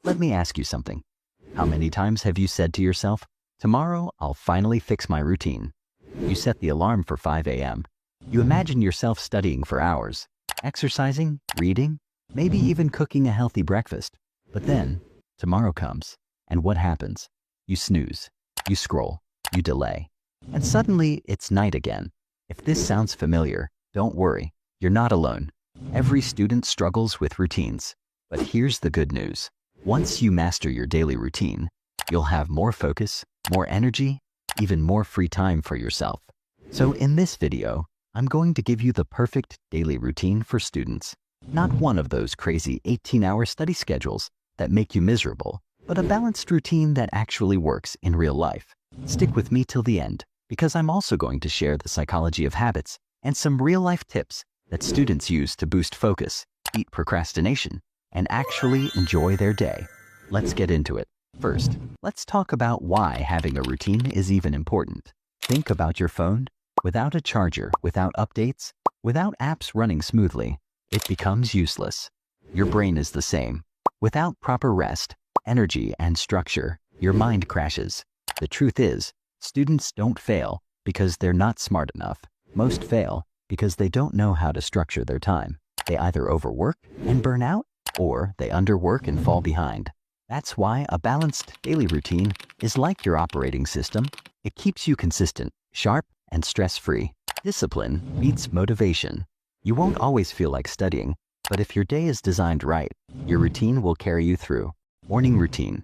Let me ask you something. How many times have you said to yourself, tomorrow I'll finally fix my routine? You set the alarm for 5 a.m. You imagine yourself studying for hours, exercising, reading, maybe even cooking a healthy breakfast. But then, tomorrow comes, and what happens? You snooze, you scroll, you delay, and suddenly it's night again. If this sounds familiar, don't worry, you're not alone. Every student struggles with routines. But here's the good news. Once you master your daily routine, you'll have more focus, more energy, even more free time for yourself. So in this video, I'm going to give you the perfect daily routine for students. Not one of those crazy 18-hour study schedules that make you miserable, but a balanced routine that actually works in real life. Stick with me till the end, because I'm also going to share the psychology of habits and some real-life tips that students use to boost focus, beat procrastination, and actually enjoy their day. Let's get into it. First, let's talk about why having a routine is even important. Think about your phone. Without a charger, without updates, without apps running smoothly, it becomes useless. Your brain is the same. Without proper rest, energy, and structure, your mind crashes. The truth is, students don't fail because they're not smart enough. Most fail because they don't know how to structure their time. They either overwork and burn out, or they underwork and fall behind. That's why a balanced daily routine is like your operating system. It keeps you consistent, sharp, and stress-free. Discipline beats motivation. You won't always feel like studying, but if your day is designed right, your routine will carry you through. Morning routine.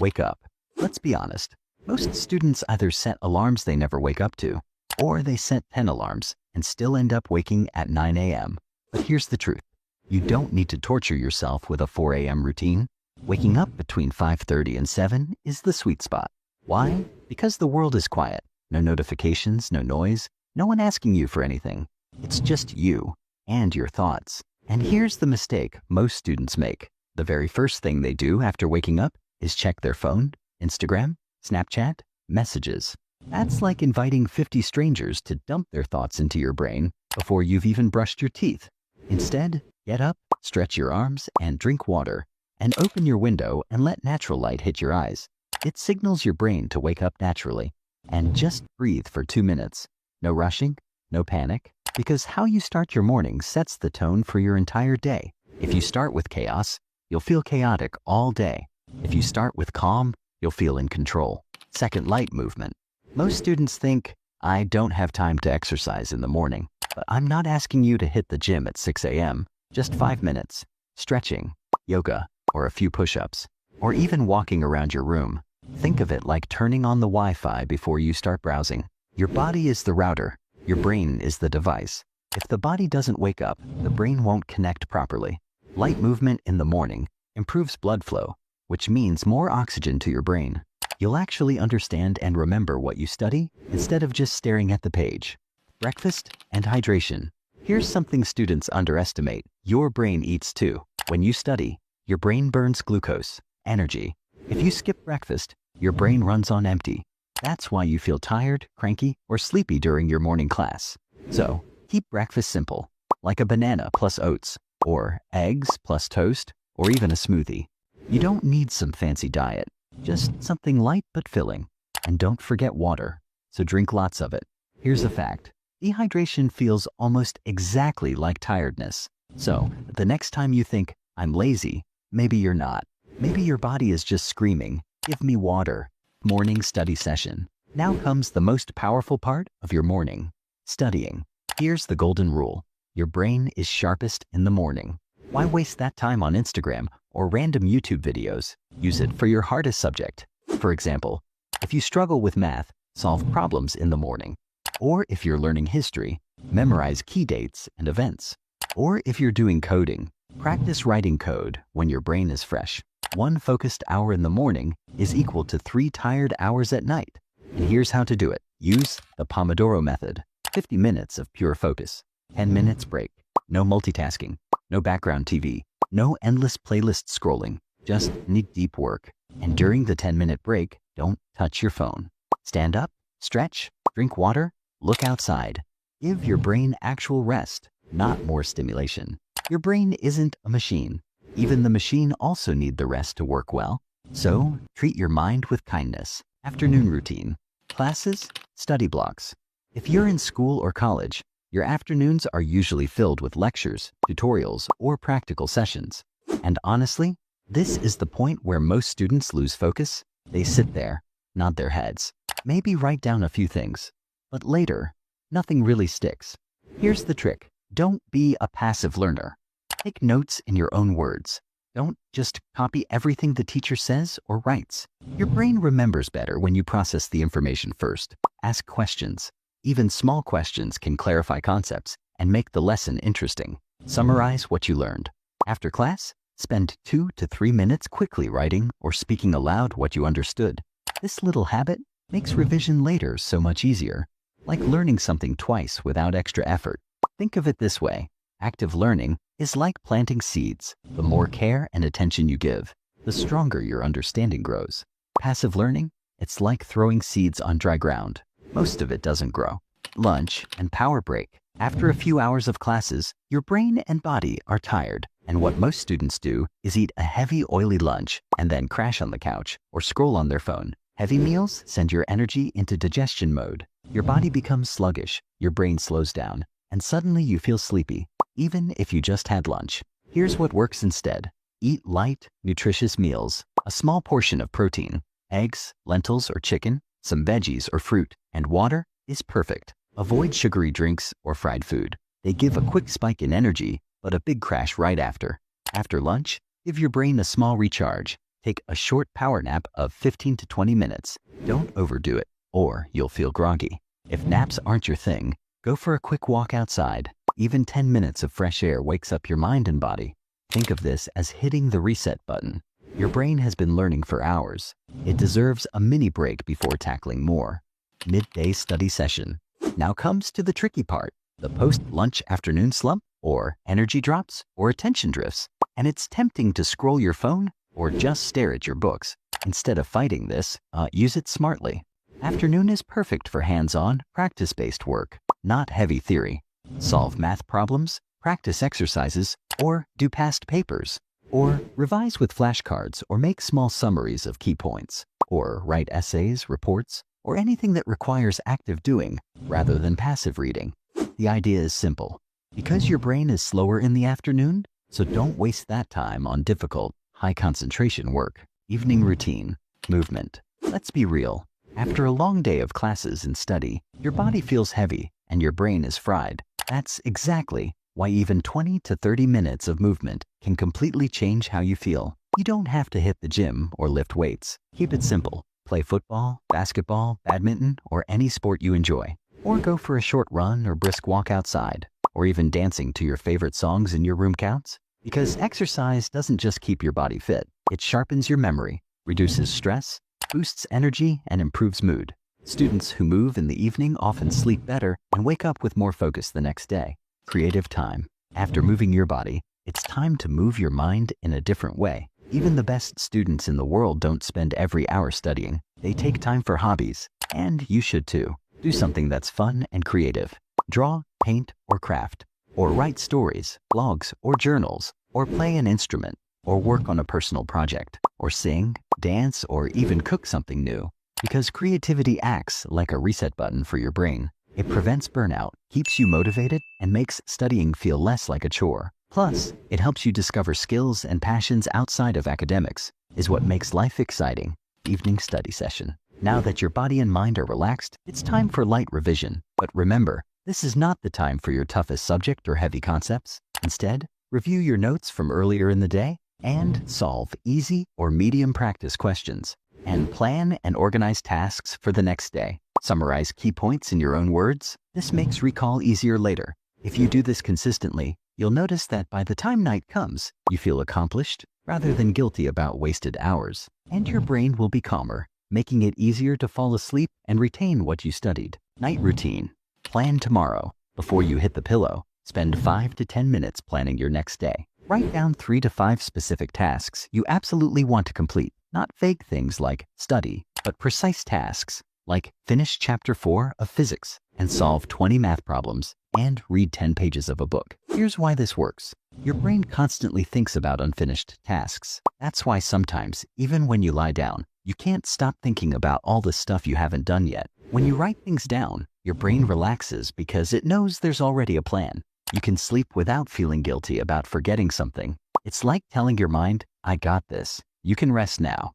Wake up. Let's be honest. Most students either set alarms they never wake up to, or they set 10 alarms and still end up waking at 9 a.m. But here's the truth. You don't need to torture yourself with a 4 a.m. routine. Waking up between 5:30 and 7 is the sweet spot. Why? Because the world is quiet. No notifications, no noise, no one asking you for anything. It's just you and your thoughts. And here's the mistake most students make. The very first thing they do after waking up is check their phone, Instagram, Snapchat, messages. That's like inviting 50 strangers to dump their thoughts into your brain before you've even brushed your teeth. Instead, get up, stretch your arms, and drink water. And open your window and let natural light hit your eyes. It signals your brain to wake up naturally. And just breathe for 2 minutes. No rushing, no panic, because how you start your morning sets the tone for your entire day. If you start with chaos, you'll feel chaotic all day. If you start with calm, you'll feel in control. Second, light movement. Most students think, I don't have time to exercise in the morning, but I'm not asking you to hit the gym at 6 a.m. Just 5 minutes. Stretching, yoga, or a few push-ups, or even walking around your room. Think of it like turning on the Wi-Fi before you start browsing. Your body is the router. Your brain is the device. If the body doesn't wake up, the brain won't connect properly. Light movement in the morning improves blood flow, which means more oxygen to your brain. You'll actually understand and remember what you study instead of just staring at the page. Breakfast and hydration. Here's something students underestimate. Your brain eats too. When you study, your brain burns glucose, energy. If you skip breakfast, your brain runs on empty. That's why you feel tired, cranky, or sleepy during your morning class. So, keep breakfast simple, like a banana plus oats, or eggs plus toast, or even a smoothie. You don't need some fancy diet, just something light but filling. And don't forget water, so drink lots of it. Here's a fact. Dehydration feels almost exactly like tiredness. So, the next time you think, I'm lazy, maybe you're not. Maybe your body is just screaming, give me water. Morning study session. Now comes the most powerful part of your morning. Studying. Here's the golden rule. Your brain is sharpest in the morning. Why waste that time on Instagram or random YouTube videos? Use it for your hardest subject. For example, if you struggle with math, solve problems in the morning. Or if you're learning history, memorize key dates and events. Or if you're doing coding, practice writing code when your brain is fresh. 1 focused hour in the morning is equal to 3 tired hours at night. And here's how to do it. Use the Pomodoro method. 50 minutes of pure focus. 10 minutes break. No multitasking. No background TV. No endless playlist scrolling. Just deep work. And during the 10-minute break, don't touch your phone. Stand up, stretch, drink water, look outside. Give your brain actual rest, not more stimulation. Your brain isn't a machine. Even the machine also need the rest to work well. So, treat your mind with kindness. Afternoon routine. Classes, study blocks. If you're in school or college, your afternoons are usually filled with lectures, tutorials, or practical sessions. And honestly, this is the point where most students lose focus. They sit there, nod their heads, maybe write down a few things. But later, nothing really sticks. Here's the trick. Don't be a passive learner. Take notes in your own words. Don't just copy everything the teacher says or writes. Your brain remembers better when you process the information first. Ask questions. Even small questions can clarify concepts and make the lesson interesting. Summarize what you learned. After class, spend 2 to 3 minutes quickly writing or speaking aloud what you understood. This little habit makes revision later so much easier, like learning something twice without extra effort. Think of it this way. Active learning is like planting seeds. The more care and attention you give, the stronger your understanding grows. Passive learning, it's like throwing seeds on dry ground. Most of it doesn't grow. Lunch and power break. After a few hours of classes, your brain and body are tired, and what most students do is eat a heavy, oily lunch and then crash on the couch or scroll on their phone. Heavy meals send your energy into digestion mode. Your body becomes sluggish, your brain slows down, and suddenly you feel sleepy, even if you just had lunch. Here's what works instead. Eat light, nutritious meals. A small portion of protein, eggs, lentils or chicken, some veggies or fruit, and water is perfect. Avoid sugary drinks or fried food. They give a quick spike in energy, but a big crash right after. After lunch, give your brain a small recharge. Take a short power nap of 15 to 20 minutes. Don't overdo it, or you'll feel groggy. If naps aren't your thing, go for a quick walk outside. Even 10 minutes of fresh air wakes up your mind and body. Think of this as hitting the reset button. Your brain has been learning for hours. It deserves a mini break before tackling more. Midday study session. Now comes to the tricky part, the post-lunch afternoon slump, or energy drops, or attention drifts. And it's tempting to scroll your phone or just stare at your books. Instead of fighting this, use it smartly. Afternoon is perfect for hands-on, practice-based work, not heavy theory. Solve math problems, practice exercises, or do past papers. Or revise with flashcards or make small summaries of key points. Or write essays, reports, or anything that requires active doing rather than passive reading. The idea is simple. Because your brain is slower in the afternoon, so don't waste that time on difficult, high concentration work. Evening routine, movement. Let's be real. After a long day of classes and study, your body feels heavy and your brain is fried. That's exactly why even 20 to 30 minutes of movement can completely change how you feel. You don't have to hit the gym or lift weights. Keep it simple. Play football, basketball, badminton, or any sport you enjoy. Or go for a short run or brisk walk outside. Or even dancing to your favorite songs in your room counts. Because exercise doesn't just keep your body fit. It sharpens your memory, reduces stress, boosts energy, and improves mood. Students who move in the evening often sleep better and wake up with more focus the next day. Creative time. After moving your body, it's time to move your mind in a different way. Even the best students in the world don't spend every hour studying. They take time for hobbies, and you should too. Do something that's fun and creative. Draw, paint, or craft. Or write stories, blogs, or journals. Or play an instrument. Or work on a personal project. Or sing, dance, or even cook something new. Because creativity acts like a reset button for your brain. It prevents burnout, keeps you motivated, and makes studying feel less like a chore. Plus, it helps you discover skills and passions outside of academics, is what makes life exciting. Evening study session. Now that your body and mind are relaxed, it's time for light revision. But remember, this is not the time for your toughest subject or heavy concepts. Instead, review your notes from earlier in the day and solve easy or medium practice questions. And plan and organize tasks for the next day. Summarize key points in your own words. This makes recall easier later. If you do this consistently, you'll notice that by the time night comes, you feel accomplished rather than guilty about wasted hours. And your brain will be calmer, making it easier to fall asleep and retain what you studied. Night routine. Plan tomorrow. Before you hit the pillow, spend 5 to 10 minutes planning your next day. Write down 3 to 5 specific tasks you absolutely want to complete. Not vague things like study, but precise tasks like finish chapter 4 of physics and solve 20 math problems and read 10 pages of a book. Here's why this works. Your brain constantly thinks about unfinished tasks. That's why sometimes, even when you lie down, you can't stop thinking about all the stuff you haven't done yet. When you write things down, your brain relaxes because it knows there's already a plan. You can sleep without feeling guilty about forgetting something. It's like telling your mind, I got this. You can rest now.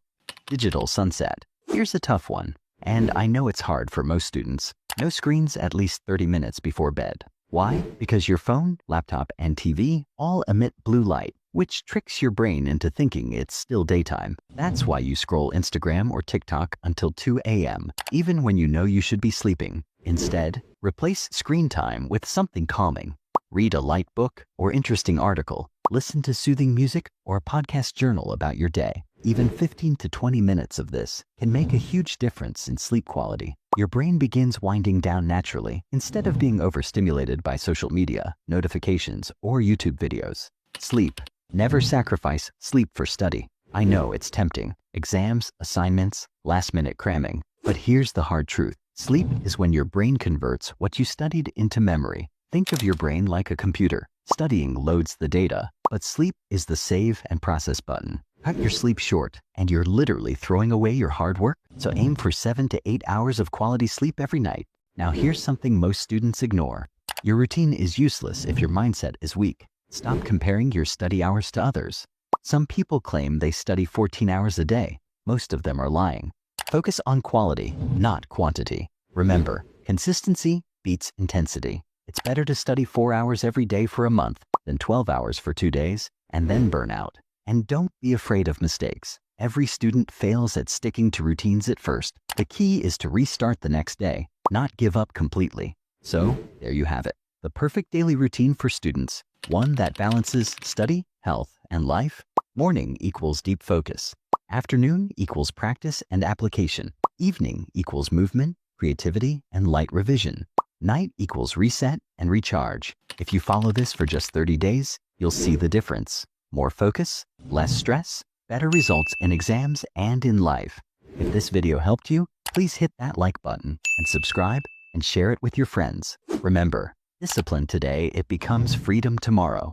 Digital sunset. Here's a tough one, and I know it's hard for most students. No screens at least 30 minutes before bed. Why? Because your phone, laptop, and TV all emit blue light, which tricks your brain into thinking it's still daytime. That's why you scroll Instagram or TikTok until 2 a.m., even when you know you should be sleeping. Instead, replace screen time with something calming. Read a light book or interesting article. Listen to soothing music or a podcast journal about your day. Even 15 to 20 minutes of this can make a huge difference in sleep quality. Your brain begins winding down naturally instead of being overstimulated by social media, notifications, or YouTube videos. Sleep. Never sacrifice sleep for study. I know it's tempting. Exams, assignments, last-minute cramming. But here's the hard truth. Sleep is when your brain converts what you studied into memory. Think of your brain like a computer. Studying loads the data, but sleep is the save and process button. Cut your sleep short, and you're literally throwing away your hard work. So aim for 7 to 8 hours of quality sleep every night. Now here's something most students ignore. Your routine is useless if your mindset is weak. Stop comparing your study hours to others. Some people claim they study 14 hours a day. Most of them are lying. Focus on quality, not quantity. Remember, consistency beats intensity. It's better to study 4 hours every day for a month than 12 hours for 2 days and then burn out. And don't be afraid of mistakes. Every student fails at sticking to routines at first. The key is to restart the next day, not give up completely. So, there you have it. The perfect daily routine for students. One that balances study, health, and life. Morning equals deep focus. Afternoon equals practice and application. Evening equals movement, creativity, and light revision. Night equals reset and recharge. If you follow this for just 30 days, you'll see the difference. More focus, less stress, better results in exams and in life. If this video helped you, please hit that like button and subscribe and share it with your friends. Remember, discipline today, it becomes freedom tomorrow.